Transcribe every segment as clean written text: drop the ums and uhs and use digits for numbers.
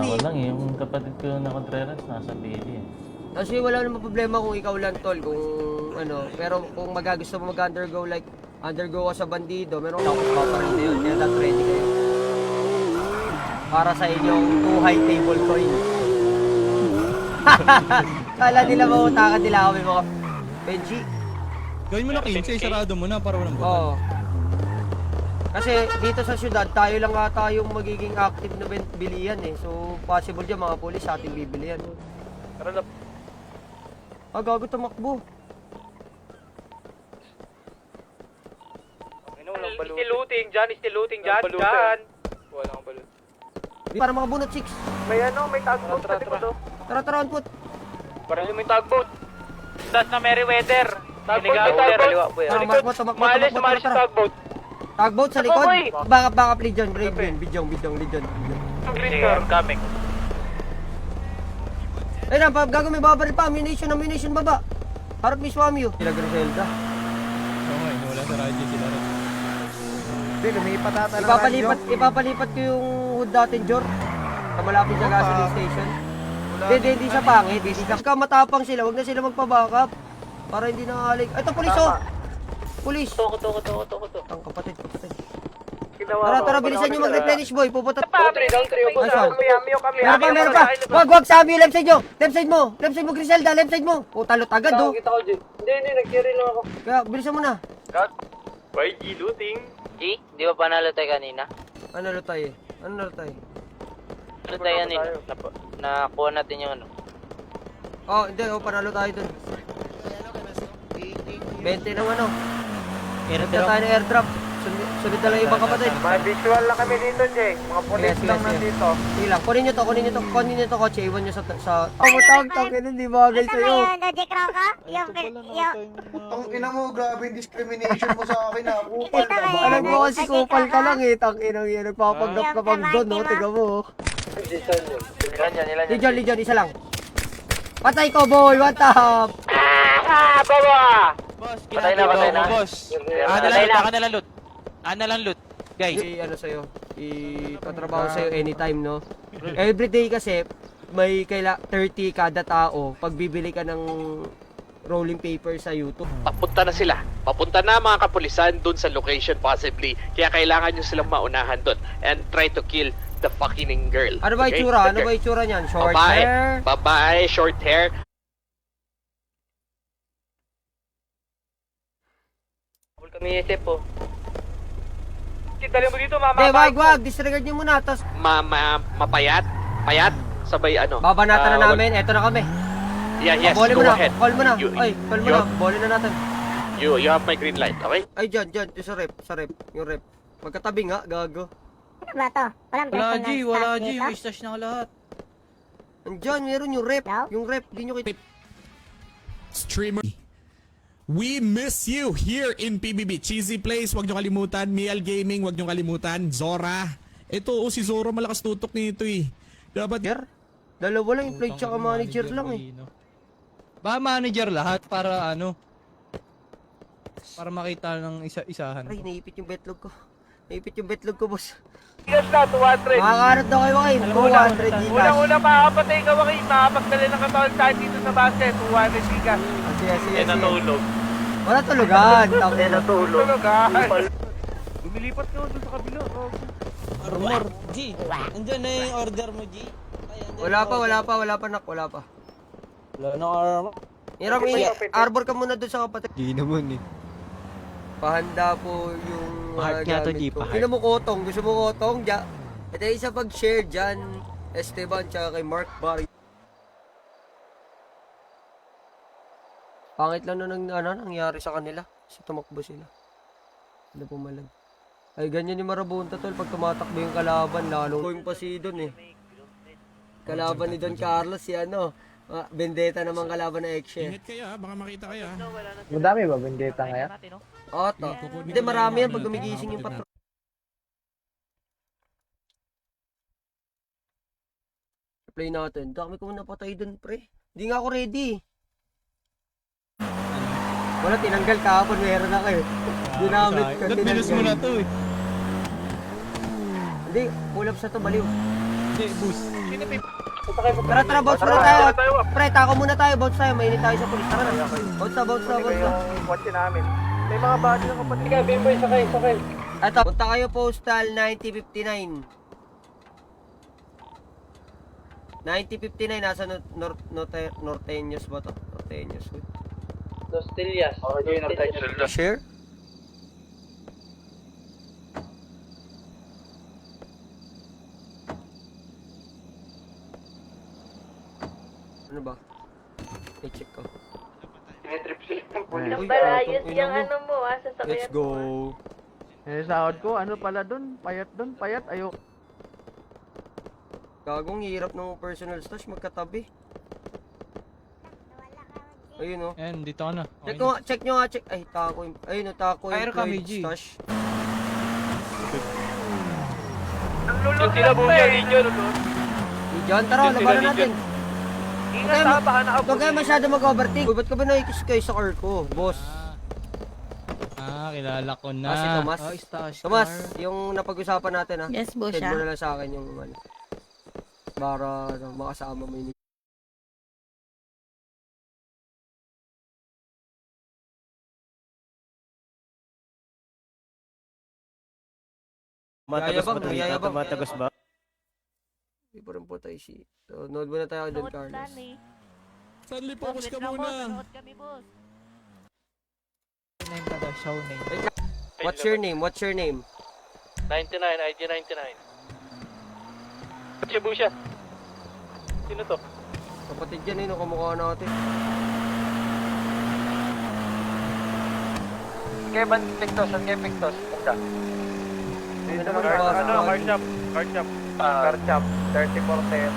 eh. Ako lang yung kapatid ko na Contreras nasa Pili eh. Kasi wala namang problema kung ikaw lang tol, kung ano. Pero kung gusto mo mag-undergo like, undergo ka sa bandido, meron ako paparin na yun. Kaya that ready kayo. Para sa inyong 2 high table coin. Kala nila mautakan nila kami mga Benji. Gawin mo na 15, sarado mo na para walang button. Oo. Kasi dito sa syudad, tayo lang ata yung magiging active na bilihan eh. So, possible dyan mga pulis sa ating bibili yan. Tara na. Gago tumakbo. Walang balut. Still looting dyan. Walang balut. Para makabunot 6. May tugboat sa likod to. Tara, on foot. Parang yung may tugboat. Das na Meriwether. Tugboat. Tumakbo. Maalis sa tugboat. Tugboat sa likod. Backup, Legion. Bidjong. Green car. Coming. Ayun na, gago may babaril pa. Ammunition baba. Harap may Swamio. Sila Griselda. Oo nga, wala sa radyo sila rin. Hindi, lumipat ata ng radyo. Ipapalipat ko yung hood natin, Jor. Sa malapit sa gasoline station. Hindi siya pangit. Kung matapang sila, huwag na sila magpabackup. Para hindi nakakalik. Ito, pulis oh! Pulis! Toko. Ang kapatid. Tara, bilisan nyo mag-replenish, boy. Pupunta. Down 3. Meron pa. Wag, Sammy, left side nyo. Left side mo, Griselda, left side mo. Talot agad, oh. Kita ko, G. Hindi, nag-carry lang ako. Kaya, bilisan mo na. YG looting. G, di ba panalo tayo kanina? Ano tayo? Ano tayo kanina? Nakuha natin yung ano. Oh, hindi. Panalo tayo dun. 20 ng ano. Airdrop tayo ng airdrop. Sunod na lang yung ibang kapatid. May visual lang kami dito, Jake. Mga police lang nandito. Sige lang. Kunin nyo to, kotse. Iwan nyo sa... Pamutang, hindi bagay sa'yo. Ano ba yun? Jack Roca? Ang ina mo, grabe yung discrimination mo sa akin, ha? Kupal ka ba? Alam mo kasi kupal ka lang eh. Tanginang yan. Nagpapagnap ka pang doon, no? Tiga mo. Legion, isa lang. Patay ko, boy. One tap. Baba! Boss, Patay na. boss. Ano lang loot, guys. Ano sa'yo? Ipatrabaho sa'yo anytime, no? Everyday kasi, may 30 kada tao. Pag bibili ka ng rolling paper sa YouTube. Papunta na sila. Papunta na mga kapulisan dun sa location possibly. Kaya kailangan nyo silang maunahan dun. And try to kill the fucking girl. Ano ba itsura? Ano ba itsura niyan? Short hair? Babae, short hair. Kami isip po. Dali mo dito, mama. Hindi, wag. Disregard nyo muna. Tapos, Mapayat. Payat. Sabay ano. babanatan na namin. Eto na kami. Yes, Bole go mo na. ahead. Call mo na. You- Ay, call mo you- na. Bole na natin. You have my green light, okay? Ay, dyan. Yung sa rep. Yung rep. Magkatabi nga, gago. Ano ba to? Walang personal Wala staff G, dito? yung stash na lahat. Andyan, meron yung rep. No? Yung rep, di nyo kita. Streamer. We miss you here in PBB. Cheesy Place, wag nyo kalimutan. Mial Gaming, wag nyo kalimutan. Zora. Ito, si Zora malakas tutok nito eh. Dapat... Dalawa lang, employee tsaka manager lang eh. Ba manager lahat para ano? Para makita ng isa-isahan. Ay, naipit yung betlog ko, boss. Yes na, 200. Makakarat daw kayo kayo. 200 gigas. Unang-una makakapatay ka, Waki. Makakapagdala ng katawan tayo dito sa base. 200 gigas. Sige. natulog. Wala tulugan. Natulog. Lumilipat ka doon sa kabila. Armor, G. Andiyan na yung order mo, G. Wala pa, nak. Wala pa. Wala na armor. Hiram, arbor ka muna doon sa kapatid. Di naman eh. Pahanda po yung Mahal nga to, G, gamit ko. pahal. Tingnan mo kotong. Gusto mo kotong? Ito yung isa pag-share dyan. Esteban tsaka kay Mark Barry. Pangit lang nangyari sa kanila. Kasi tumakbo sila. Hindi pumalag. Ay, ganyan yung Marabunta tol. Pag tumatakbo yung kalaban, lalong going pa si Don eh. Kalaban ni Don Carlos, si Vendetta naman kalaban na Exia. Ingat kayo ha, baka makita kayo ha. Madami ba vendetta ngayon? To. Hindi, marami yan pag gumigising yung patro. Play natin. Dami ko napatay dun, pre. Hindi nga ako ready. Wala, tinanggal kahapon. Meron na kayo. Ginamit ko. Minus mo na to eh. Hindi, pull-ups na to, baliw. Hindi, boost. Tara, bounce muna tayo. Pre, tako muna tayo, bounce tayo. Mainit tayo sa pulis. Tara na. Bounce na. Yung kotse namin. May mga body ng kapatid. Sige, Bimboy, sakay. Eto, punta kayo postal 9059. 9059, nasa Norteños ba to? Norteños. Dos Tillas. Share? Ano ba? I-check ko. Uy, Ayos ina yung mo. ano mo, sasakyan Let's go. Sahod ko, ano pala dun? Payat, ayok. Gagong hirap ng personal stash magkatabi. Ayun oh. Ayan, dito ka na. Check nyo nga. Ay, tako. Ayun oh, tako Fire ka, employed Meiji. stash. Ang lulot sila buya ninyo, lulot. Diyan, tara, labanan natin. Ingat ha, baka Huwag nakabuti. kayo masyado mag-overtake. Uy, ba't ka ba naikis kayo sa car ko, boss? Kilala ko na. Si Tomas. stash Tomas, yung napag-usapan natin ha. Yes, boss Send mo na lang sa akin yung ano. Para ano, makasama mo yun. Yayabang. ba? Hindi pa rin po tayo si... So, nood muna tayo doon, Carlos. Stanley, focus ka muna. What's your name? 99, ID 99. Cebu siya. Sino to? Kapatid yan nung kamukha natin. Kevin Pictos, Punta. Ano naman ba? Car shop. 3410.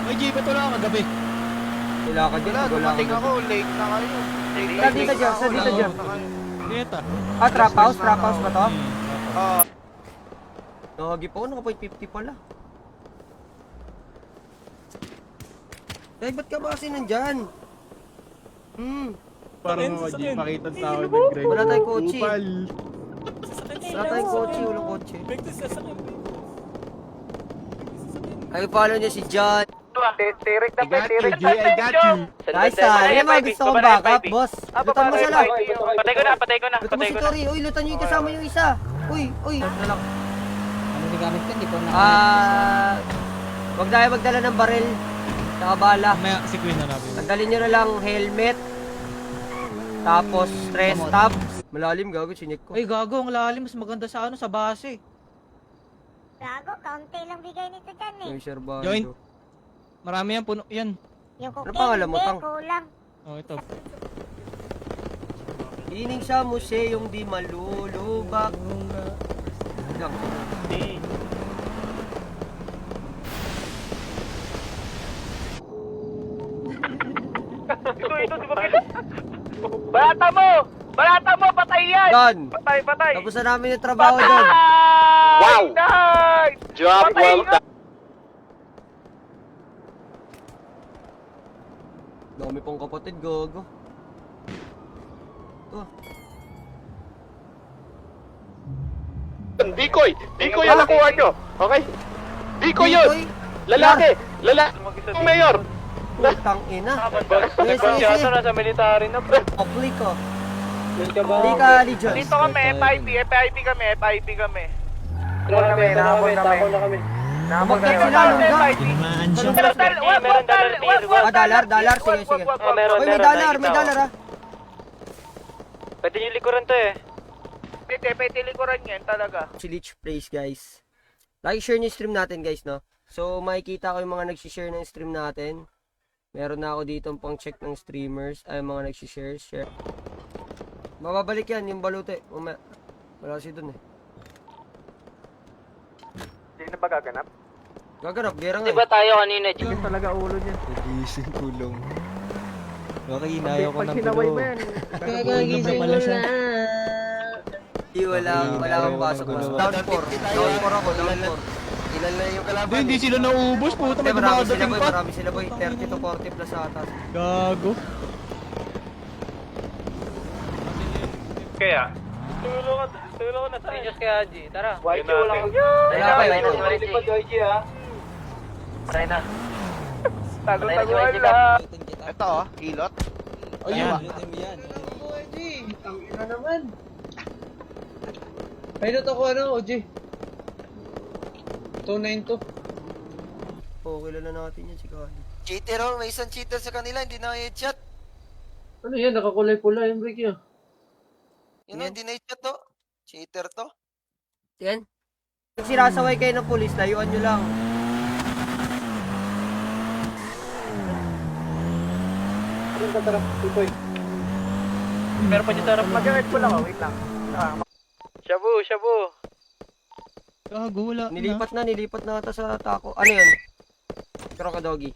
Ay, Jay, ba't wala ka kagabi? Kailangan dyan. Dumating ako, late na kayo. Sa dito dyan. Dito. Trap house ba to? Ah, Nakagi pa ako, naka-50 pala. Ay, ba't ka ba kasi nandyan? Parang makita tao Wala tayong kotse. Walang kotse. Ay, follow niya si John. tirik na pe, tirik. Nice ha. Yan mga gusto kong backup, boss. Lutan mo siya lang. Patay ko na. Lutan mo si Tori. Uy, lutan niyo yung kasama yung isa. Uy. Ano lang. Ano di gamit ko, hindi ko na. Wag tayo magdala ng baril. Saka bala. Mamaya, si Queen na namin. Tanggalin nyo na lang helmet. Tapos stress tab. Malalim gago, sinik ko. Ay, gago, ang lalim. Mas maganda sa sa base. Gago, kaunti lang bigay nito dyan eh. May Servando. Join. Marami yan, puno. Yan. Yung Ano cocaine, pangalan mo, hindi, Tang? kulang. Oh, ito. Ining sa museong di malulubak. Lang. Ito, di ba Balata mo, patay yan! Done. Patay! Tapos na namin yung trabaho doon. Wow! Nice! Job Patay well ka! done. Dami pong kapatid, gago. Decoy ang nakuha nyo. Okay? Decoy yun. Lalaki. Mayor. Putang ina. Sige. Nasa military na, pre. Apply ko. Hindi ka, Legion. Dito kami, FIP kami. Nabot kami. Bakit sila, Lungga? Dollar. Sige. Meron. Uy, may dollar ah. Pwede nyo likuran to eh. Pwede likuran yan talaga. Si Leech Plays, guys. Like, share niyo yung stream natin, guys, no? So, makikita ko yung mga nagsishare ng stream natin. Meron na ako dito pang check ng streamers. Ay, mga nagsishare. Share. Mababalik yan, yung balute. Wala kasi dun eh. Hindi na ba gaganap? Gaganap, gerang Di ba tayo kanina, G? Talaga ulo niya. Nagising kulong. Okay, Pag hinaway mo yan. Gagising ko na. Wala akong pasok. Down 4 ako, down 4. Ilan na yung kalaban? Hindi sila nauubos. Puta, may Marami dumadating pa. sila boy, 30 to 40 plus ata. Gago. Kaya? Tulungan na tayo. Serious kaya, G. Tara. YG, wala ko. Wala kayo. Try na. Tago-taguan lang. Ito oh, hilot. Ayan. Ang ina naman. Pilot ako OG. 292. Oo, kilala natin yan si Kali. Cheater oh, may isang cheater sa kanila, hindi na headshot. Ano yan, nakakulay pula yung break niya. Yun oh, hindi na headshot to. Cheater to. Yan. Pag sinasaway kayo ng pulis, layuan nyo lang. Tara, tutoy. Pero pa dito harap mag-guard ko lang. Wait lang. Shabu. Gago, wala na. Nilipat na ata sa tako. Ano yun? Krokodoggy.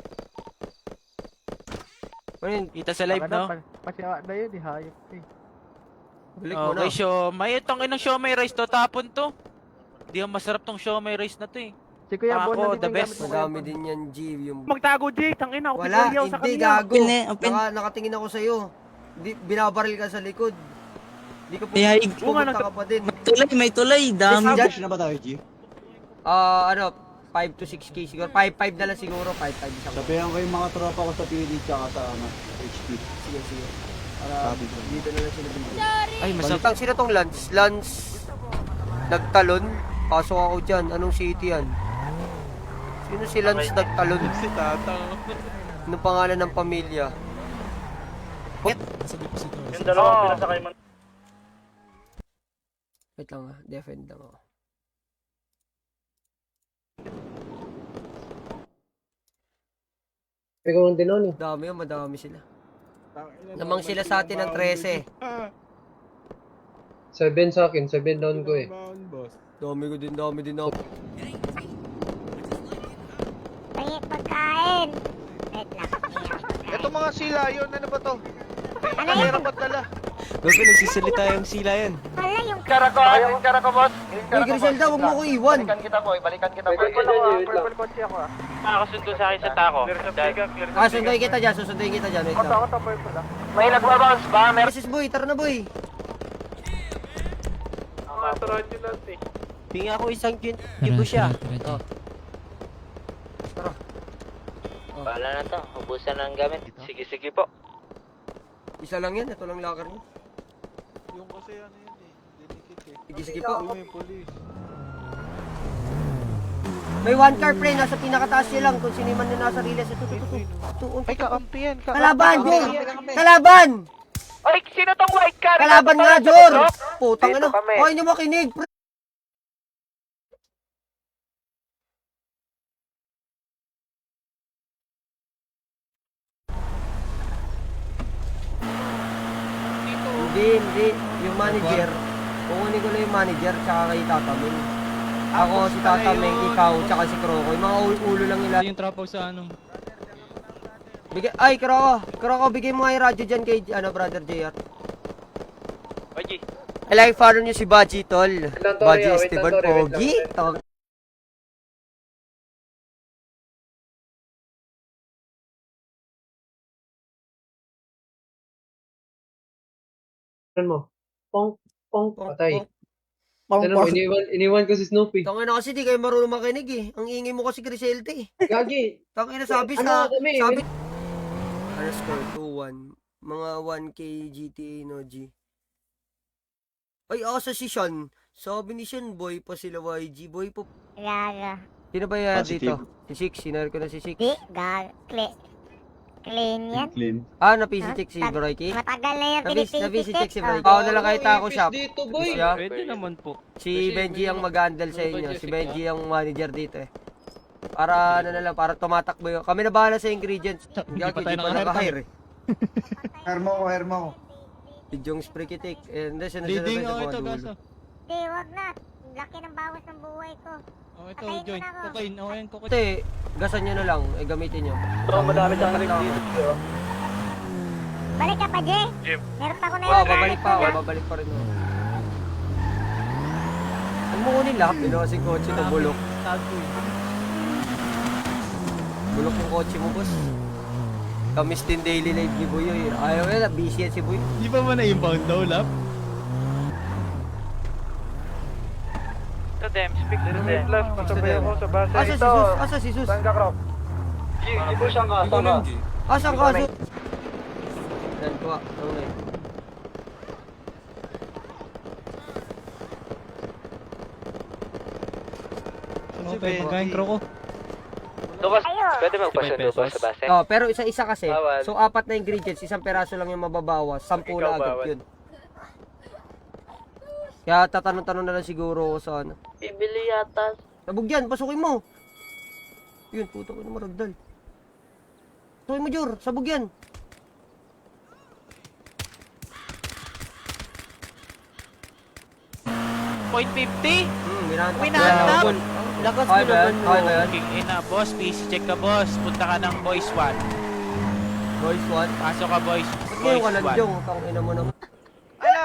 Ano yun? Kita sa live, no? Pasiwa na yun, hayop eh. Balik mo na. Okay, siomay. Itong inang siomay rice to, tapon to. Hindi ang masarap tong siomay rice na to eh. Si Kuya Bon, Ako, nandito the yung best. gamit mo. Madami din yan, G. Yung... Magtago, Jay. Tangina, ako Wala, pinulyaw sa hindi, kanila. gago. Nakatingin ako sa'yo. Binabaril ka sa likod. Hindi ka pumunta ka pa din. May tulay, dami. na ba tayo, G? Ano, 5 to 6k siguro. 5 na lang siguro. 5 isang. Sabihan ko yung mga tropa ko sa PD tsaka sa HP. Sige. Para dito na lang sila bigyan. Ay, masarap. Balitang sino tong Lance nagtalon. Pasok ako dyan. Anong city yan? Sino si Lance nagtalon? Si Tatang. Anong pangalan ng pamilya? Yung dalawang pinasakay mo. Wait lang defend lang ako. Ikaw ang dinon eh. Madami sila. Lamang sila sa atin ng 13. 7 sa akin, 7 down ko eh. Dami din ako. Pahit pagkain. Wait lang. Ito mga sila yun, ano ba to? Ano yan? Gago, nagsisalita yung sila yan. Wala yung Karako, boss. Uy, Griselda, huwag mo ko iwan. Balikan kita, boy. Purple kotse ako ah. Makakasundo sa akin sa tako. Sunduin kita dyan. Wait lang. Ako to, purple ah. May nagbabounce ba? Meron. Mrs. Boy, tara na boy. Maturuan nyo lang eh. Pinga ako isang gibo siya. Oh. Tara. Bahala na to. Ubusan ng gamit. Sige po. Isa lang yan, ito lang locker niya. Yung kasi ano yun eh, dinikit eh. Sige po. May police. May one car pre, nasa pinakataas niya lang. Kung sino man na nasa riles, ito. Ay, kakampi yan. Kalaban, Jor! Kalaban! Ay, sino tong white car? Kalaban nga, Jor! Putang ano. Huwag niyo makinig, pre. Hindi. Yung manager, kukunin ko lang yung manager tsaka kay Tatameng. Ako, si Tatameng, ikaw, tsaka si Kroko. Yung mga ulo lang nila. Yung trap house sa ano. Kroko, bigay mo nga yung radyo dyan kay, brother JR. Oji. I like follow nyo si Baji, tol. Baji Esteban, Pogi. Mo. Pong, patay. Pong. Ano mo, iniwan ko si Snoopy. Tangina kasi di kayo marunong makinig eh. Ang ingay mo kasi Griselda eh. Gagi. Tangina sabi Ano sa... kami? Sabi... Ano score? 2-1. Mga 1k GTA no G. Ay, sa si Sean. Sabi ni Sean, boy pa sila YG. Boy po. Gaga. Sino ba yan dito? Si Six. Sinare ko na si Six. Di, gaga. Clean yan. Na-PC-check si Broyki? Matagal na yung Na-PC-check si Broyki. Oh. Ako na lang kahit ako shop. Dito, boy. Siya? Pwede naman po. Si Benji ang mag-handle sa inyo. Si Benji ang manager dito eh. Para ano na lang, para tumatakbo yun. Kami na bahala sa ingredients. Hindi pa tayo naka-hire eh. Hermo ko. Yung spray kitik. And then, Leading sa ako mga ito, dulo. gaso. Di, wag na. Laki ng bawas ng buhay ko. Oh, ito, Patayin mo Joy. na ako. Cocaine. Oh, yan, cocaine. Ate, gasan nyo na lang. Gamitin nyo. Madami siyang ring dito. Balik ka pa, Jay. Jim. Meron pa ako na Wow, babalik pa ako. Babalik pa rin ako. Ano mo kunin lahat? Pinawasing kotse na bulok. Bulok yung kotse mo, boss. Kamis din daily life ni Boy. Ayaw yan, busy yan si Boy. Di pa ba na-inbound daw, lap? to them, speak to them. Pasabay ako sa base. Asa si Sus? Asa si Sus? Saan ka, Krop? Ibo siyang ka, saan ka? Asa ka Sus? Yan, kuha. Okay. Pagkain ko. Ayun. Pwede magpasundo ba sa base? Oh, pero isa-isa kasi. Bawal. So, 4 na ingredients, isang peraso lang yung mababawas. 10 na Ikaw agad bawal. yun. Kaya tatanong-tanong na lang siguro ako sa ano. Bibili yata. Sabog yan, pasukin mo. Yun, puto ko na maragdal. Pasukin mo, Jor. Sabog yan. .50? Minantak. Winantak? Lakas mo naman. Kaya ba yan? King ina, boss, please check ka boss. Punta ka ng boys 1. Boys, what? Pasok ka boys. Ba't ngayon ka nandiyon? Tangina mo naman. Ano?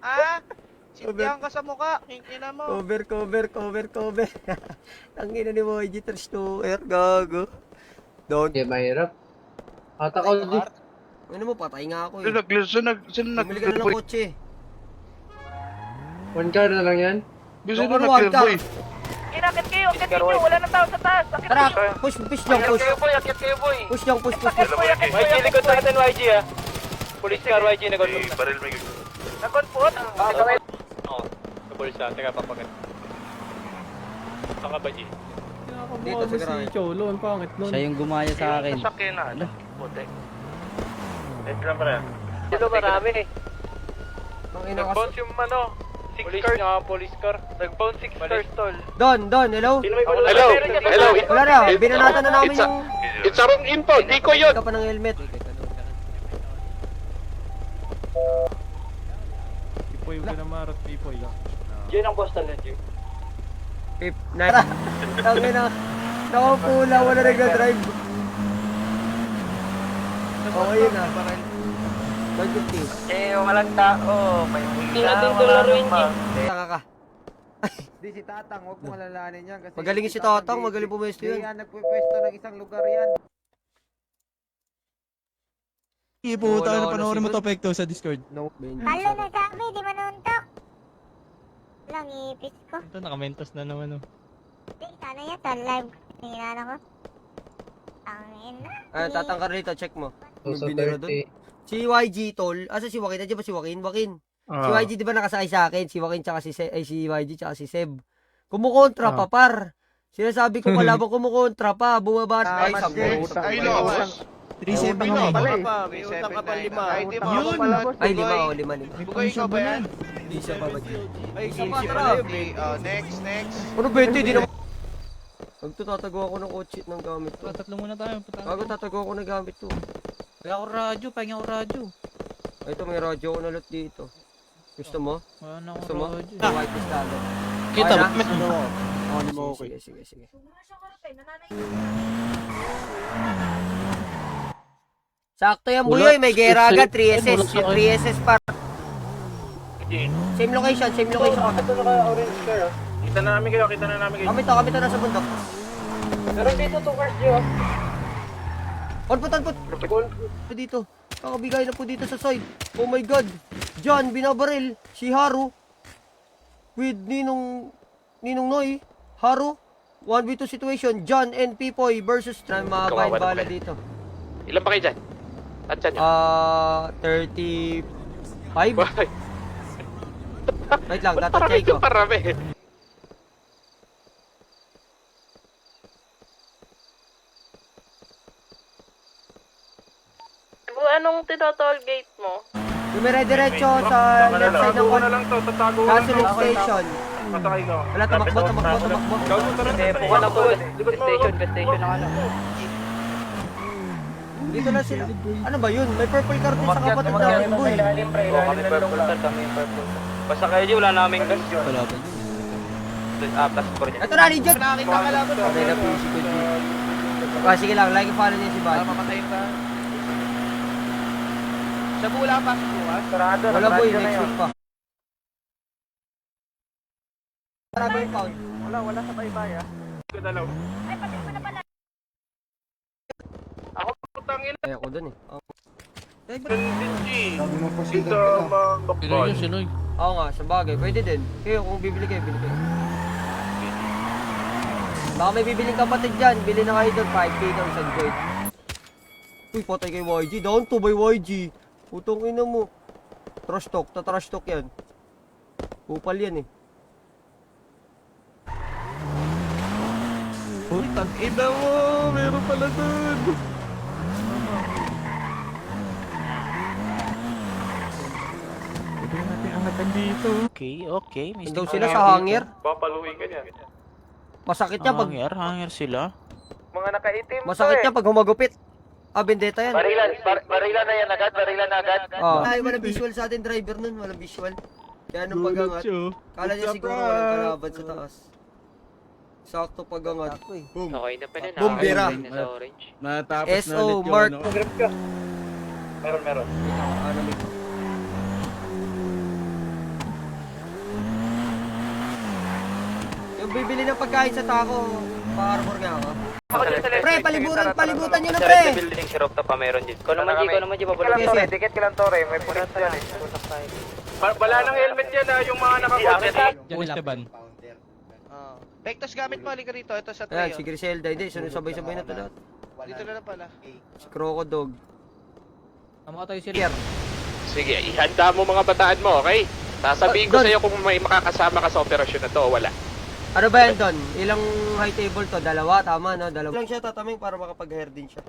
Ha? Sintihan ka sa mukha. Ina mo. Cover. Tangina ni Boy Jitter Stoer, gago. Down. Hindi, mahirap. Atakaw di. Ano mo, patay nga ako eh. Sino Bumili ka na ng kotse. One car na lang yan? Gusto mo nag-clear Inakit kayo, akit kayo, wala nang tao sa taas. Akit Tara, kayo. push lang, push. Akit kayo boy. Push lang, push. YG, likod sa atin YG ha. Police car YG, nag-on. Nag-on po. Oo, sa police ha, teka papagat. Saan ka ba G? Dito sa garahe. Siya yung gumaya sa akin. Sakyan na, ano? Putek. Extra pa rin. Dito marami. Tangina kasi. Nag-bounce yung ano, 6 cars. Police car. Nag-bounce 6 cars tol. Don, hello? Hello. Wala na, binanatan na namin It's a- yung... It's a wrong info. Di ko yun. Ka pa ng helmet. Yan ang postal na G. Pip, nara. Tangina. Nakapula, wala nag-drive. Oo, yun ah. 150. Eh, walang tao. May Hindi natin ito laruin, G. Taka ka. Di si Tatang, huwag mo alalahanin yan. Kasi Magaling si Tatang, magaling pumesto yun. nagpwesto ng isang lugar yan. Iputa ka na panoorin mo to, Pekto, sa Discord. No. Halo na sabi, di manuntok. Lang ipis ko. Ito, nakamentos na naman oh. Di, sana yan, sa live. Tingnan ako. Tangin na. Tatang ka rito, check mo. May So, biniro dun. 30. Si YG, tol. Asa si Joaquin? Nandiyan ba si Joaquin? Si YG di ba nakasakay sa akin? Si Joaquin tsaka si YG tsaka si Seb. Kumukontra pa, par. Sinasabi ko kalaban kumukontra pa. Bumaba na. Ay, Ay, no. 3-7 Utang pala May utang ka pa 5. Ay, di ba? Yun. Ay, 5. Bugay ka ba yan? Hindi siya pa ba? Ay, si si Patra. Next. Ano 20? Di naman. Magtutatago ako ng kotse ng gamit to. Tatlo muna tayo. Bago tatago ako ng gamit to. Kaya ako radyo, pahinga ako radyo. Ay, ito may radyo ko na lot dito. Gusto mo? Wala na Gusto akong mo? radyo. White is lalo. Kita ba? Sige. Sakto yan, Buyoy. May gera agad. 3SS. 3SS par. Same location kami. Kita na namin kayo. Kami to nasa bundok. Meron dito 2 cars G oh. Put. Dito. Kakabigay na po dito sa side. Oh my god. John, binabaril. Si Haru. With Ninong Noy. Haru. 1v2 situation. John and Pipoy versus mga Kawawa bala naman. dito. Ilan pa kayo dyan? At dyan yun? 35? Wait lang, tatachay ko. Parami. Anong tinotol gate mo? Dumire-diretso sa left side ng Castle Station. Masakay ka. Wala, tumakbo. Buka na to. Station na ano. Dito na sila. Ano ba yun? May purple car din sa kapatid namin, boy. Kami purple sir, kami purple. Basta kayo G, wala naming gas. Wala ba yun? Plus score niya. Ito na, Ninja! Nakakita ka lang. Okay na, PC ko, G. Sige lang, like and follow niya si Buddy. Papatayin ka. Sa bula pa bukas. Sarado. Wala, boy. Next week pa. Marami yung pound. Wala sa baybay ah. Dalaw. Ay, pati ko na pala. Ako putangin Ay, ako dun eh. Sabi mo po dito mga Sinoy yun, Sinoy. Oo nga, sa bagay. Pwede din. Kayo, kung bibili kayo, bili kayo. Baka may bibiling kapatid dyan. Bili na kayo doon. 5K daw isang joint. Uy, patay kay YG. Down to by YG. Putong ina mo. Trash talk. Tatrash talk yan. Upal yan eh. Putang ina mo! Meron pala dun! Pwede natin angatan dito. Okay. May Daw sila sa hangir. Papaluin ka niyan. Masakit niya pag Hangir sila. Mga nakaitim masakit niya pag humagupit. Ah, bendeta yan. Barilan na yan agad, barilan na agad. Ay, walang visual sa ating driver nun. Walang visual. Kaya nung pagangat, kala niya siguro walang kalaban sa taas. Sakto pagangat. Boom. Okay na pala. Bumbira. nakakaitim na sa orange. Natapos SO Mark. Meron. Ano may yung bibili ng pagkain sa taco, pa-arbor nga ako. Pre, palibutan nyo na Sa pre! red building, si Rob pa meron din. Ikaw naman, G, papaluin. Yes, yes. Dikit ka lang, Tore. May pulis yan eh. Wala nang helmet yan yung mga nakakontent. Vectos gamit mo, halika rito. Ito sa Ayan, trio. si Griselda, hindi. Sabay-sabay na to lahat. Dito na lang pala. Si Crocodog. Sige, ihanda mo mga bataan mo, okay? Sasabihin ko Don. sa'yo kung may makakasama ka sa operasyon na to o wala. Ano ba yan, Don? Ilang high table to? Dalawa, tama, no? Dalawa. Lang siya tataming para makapag-hair din siya.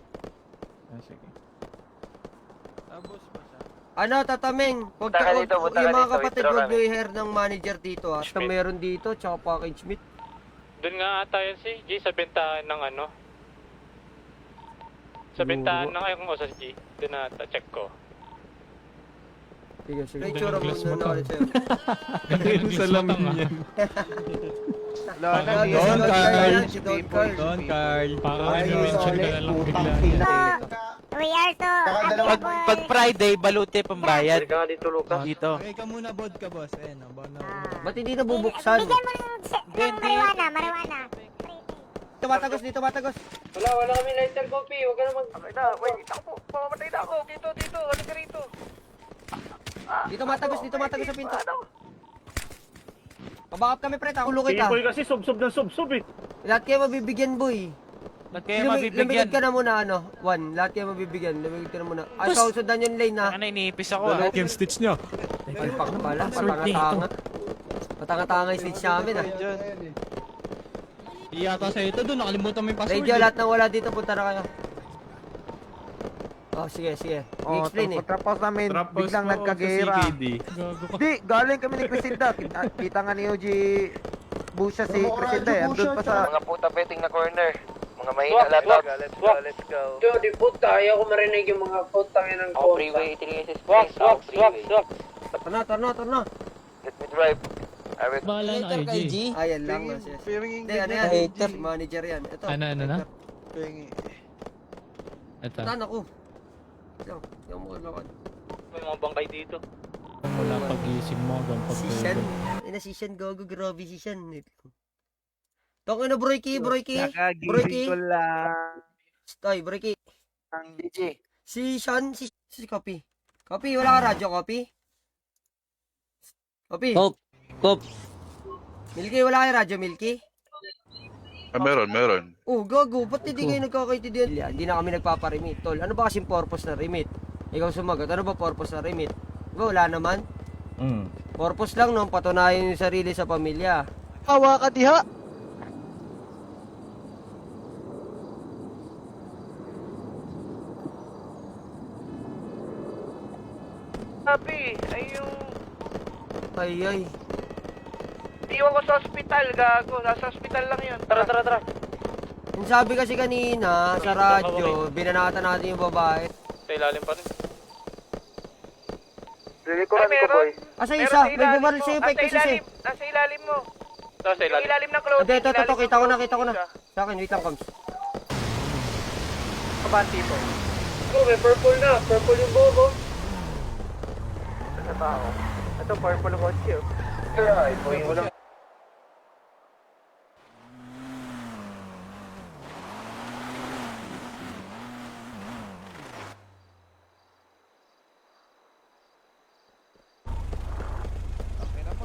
Sige. Ano, tataming? Huwag Punta ka dito, punta ka yung mga dito, kapatid, withdraw huwag kami. nyo i-hair ng manager dito, ha? Basta meron dito, tsaka package meat. Doon nga ata yun si G sa bentahan ng ano. Sa bentahan ng ayong sa G. Doon na check ko. Sige. May tsura mo na ulit sa'yo. Sa lamin yan. Wala na, Don Carl. Si Don Carl. Carl. Para i-mention ka na lang bigla. So, we are so available. Pag Friday, balute pambayad. Halika nga dito, Lucas. Dito. Okay ka muna, vodka boss. Ayan, Ba't hindi nabubuksan? Bigyan mo ng marijuana. Tumatagos dito, tumatagos. Wala kami lighter coffee. Huwag ka naman. Wait, dito ako. Pamamatay na ako. Dito. Halika rito. Dito matagos sa pinto. Pabakap kami pre, takulo kita. kasi subsob ng subsob eh. Lahat kayo mabibigyan, boy. Ba't kayo mabibigyan? Lumikad ka na muna, ano? One, lahat kayo mabibigyan. Lumikad ka na muna. Ay, kausundan yung lane, ha? Ano, iniipis ako ah. Yung stitch nyo. Palpak pala, patanga-tanga. Patanga-tanga yung stitch namin, ha? Iyata sa ito doon, nakalimutan mo yung password. Radio, lahat ng wala dito, punta na kayo. Oh, sige. I-explain eh. Tapos namin, biglang nagkagera. Di, galing kami ni Crisinda. Kita nga ni OG Busha si Crisinda eh. Andun pa sa... Mga puta peting na corner. Mga mahina lahat. Let's go. Di puta, ayaw ko marinig yung mga putang yan ng Oh, freeway. Torna. Let me drive. I will... Bahala na, IG. Ayan lang, yes. Hindi, ano yan? Manager yan. Ito. Ano na? Ito. Saan ako? Yung mo lakad. May mga bangkay dito. Wala pag-iisip mo hanggang Sishan. Ina sishan, gogo, grabe sishan. Tong ina, Broyki. Nakagising ko lang. Stoy, Broyki. Ang DJ. Si Sean, si Copy. Copy, wala ka radyo, Copy? Copy. Kop. Milky, wala kayo radyo, Milky? Meron. Oh, gago, ba't hindi kayo nagkakaintindihan? Hindi na kami nagpaparimit, tol. Ano ba kasing purpose na remit? Ikaw sumagot, ano ba purpose na remit? Diba, wala naman. Purpose lang, no? Patunayan yung sarili sa pamilya. Hawa ka diha. Sabi, ay yung... Ay. Iwan ko sa ospital, gago. Nasa ospital lang yun. Tara. Yung sabi kasi kanina, sa radyo, binanatan natin yung babae. Sa ilalim pa rin. Lilikuran ko, boy. Asa isa? May bumaril sa'yo, pekto sisi. Nasa ilalim mo. Nasa ilalim ng clothing. Ito, kita ko na. Sa akin, wait lang, Coms. Kabanti po. Oh, may purple na. Purple yung bobo. Sa tao. Ito, purple kotse. Ay, boy, wala.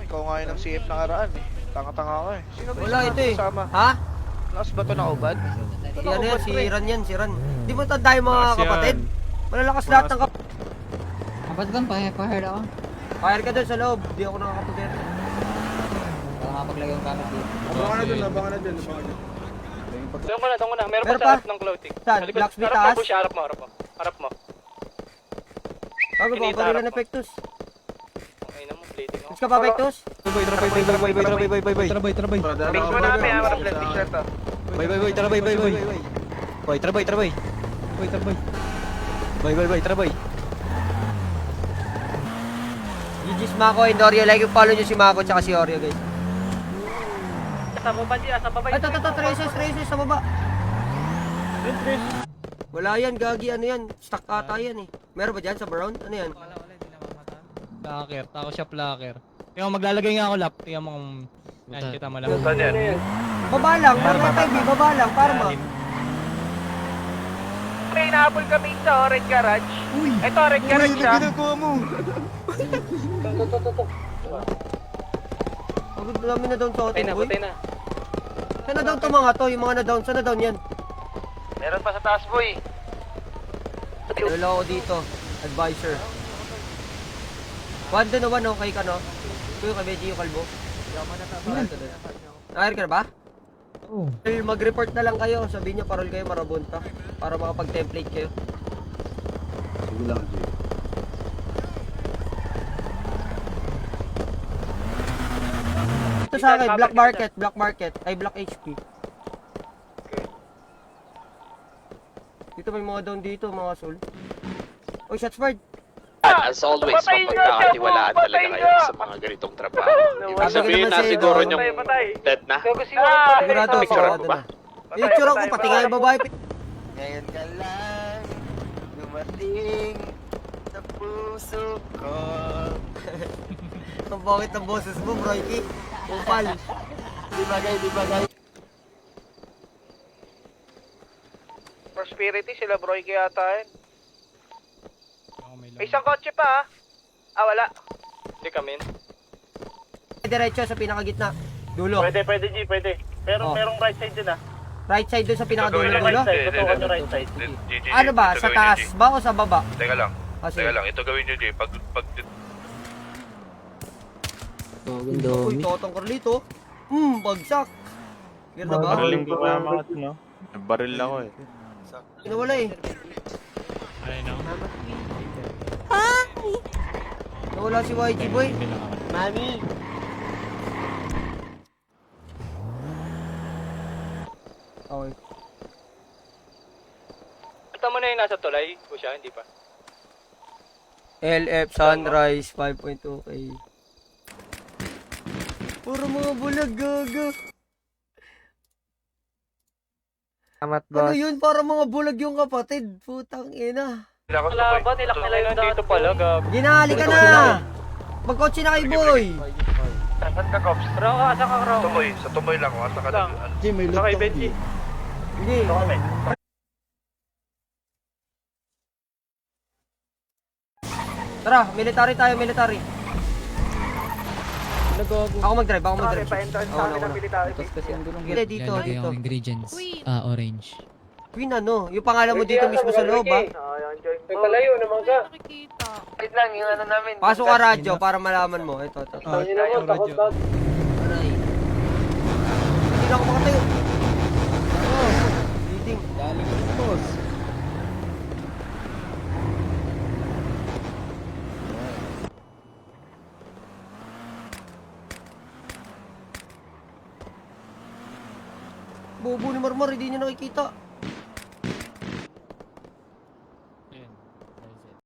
Ikaw nga yun ang CF na karaan eh. Tanga-tanga ka eh. Sino ba Wala yung ito eh. kasama? Ha? Lakas ba ito nakubad? Si ano yan, si Ran yan, si Ran. Di mo tanda yung mga kapatid? Malalakas lahat ng kapatid. Ba't doon? Pa-hard ako. Fire ka doon sa loob, di ako nakakapagyan. Baka mapaglagay yung camera dito. Abangan na dun, abangan na dun. Doon ko na. Meron Meron pa sa pa? harap ng clothing. Saan? Sa likod. Blacksmith Harap mo, taas? Bush. Harap mo. Bago ba, Pinita, barila harap na mo. Pectus. Okay na mo, bleeding ako. Gusto ka pa Pectus? Trabay. Base mo namin, harap left t-shirt to. GG's Mako and Oreo. Like yung follow nyo si Mako tsaka si Oreo guys. Sa baba, sa baba. Ay, ito, traces sa baba. Wala yan, gagi, ano yan? Stuck ata yan eh. Meron ba dyan sa brown? Ano yan? Placker. Tako siya placker. Tingnan mo, maglalagay nga ako lap. Tingnan mo kung... Yan, kita mo lang. Baba lang, baba lang, para ma. May nahabol kami sa Red Garage. Ito, Red Garage siya. Pagod namin na down sa hotel, boy. Patay na. Saan na down to mga to? Yung mga na down, saan na down yan? Meron pa sa taas, boy. Wala ako dito, advisor. One to one, okay ka no? Kuya ka, Beji yung kalbo. Nakahir ka na ba? Oo. Mag-report na lang kayo, sabihin nyo parol kayo marabunta. Para makapag-template kayo. Sige lang, G. Ito sa akin, black market, ay black HP. Dito may mga down dito, mga soul. Oy, shots fired! As always, mapagkakatiwalaan talaga kayo sa mga ganitong trabaho. Ibig sabihin na siguro niyong dead na. Sigurado, sigurado na. Yung tsura ko, pati nga yung babae. Ngayon ka lang, dumating sa puso ko. Ang bakit ng boses mo, Broyki? Upal. Di bagay. Prosperity sila, bro. Kaya yata May isang kotse pa, ah. Wala. Hindi kami. Diretso sa pinakagitna. Dulo. Pwede, G, pwede. Pero Oh. merong right side din, ah. Right side doon sa pinakadulo. Dulo. Tutukan yung right side. Ano ba? Sa taas ba o sa baba? Teka lang. Sige. Ito gawin nyo, Jay. Pag Uy, totong Carlito. Bagsak. Clear na ba? Bariling ko kaya mga no? Baril ako eh. Pinawala eh. Ay no? Nawala si YG boy. Mami! Okay. Ito mo na yung nasa tulay. O siya, hindi pa. LF Sunrise 5.2K. Puro mga bulag, gaga. Salamat, Ano boss. yun? Para mga bulag yung kapatid. Putang ina. Kalaban, nilak nila yung dito pala, gab. Ginali ka na! Magkotse na kay boy! Saan ka, Cops? Bro, asan ka, Bro? sa tumoy lang. Asa ka Lang. na. G, may Saan kay Benji? Hindi. Tara, military tayo, military. Ako mag-drive. Ako mag-drive. Hindi, dito, dito. ingredients. Orange. Queen ano? Yung pangalan mo dito mismo sa loob, ha? Nagkalayo naman ka. Wait lang, yung ano namin. Pasok ka radyo para malaman mo. Ito. Aray. Hindi na ako makatayo. Leading. Bobo ni Marmar, hindi niya nakikita.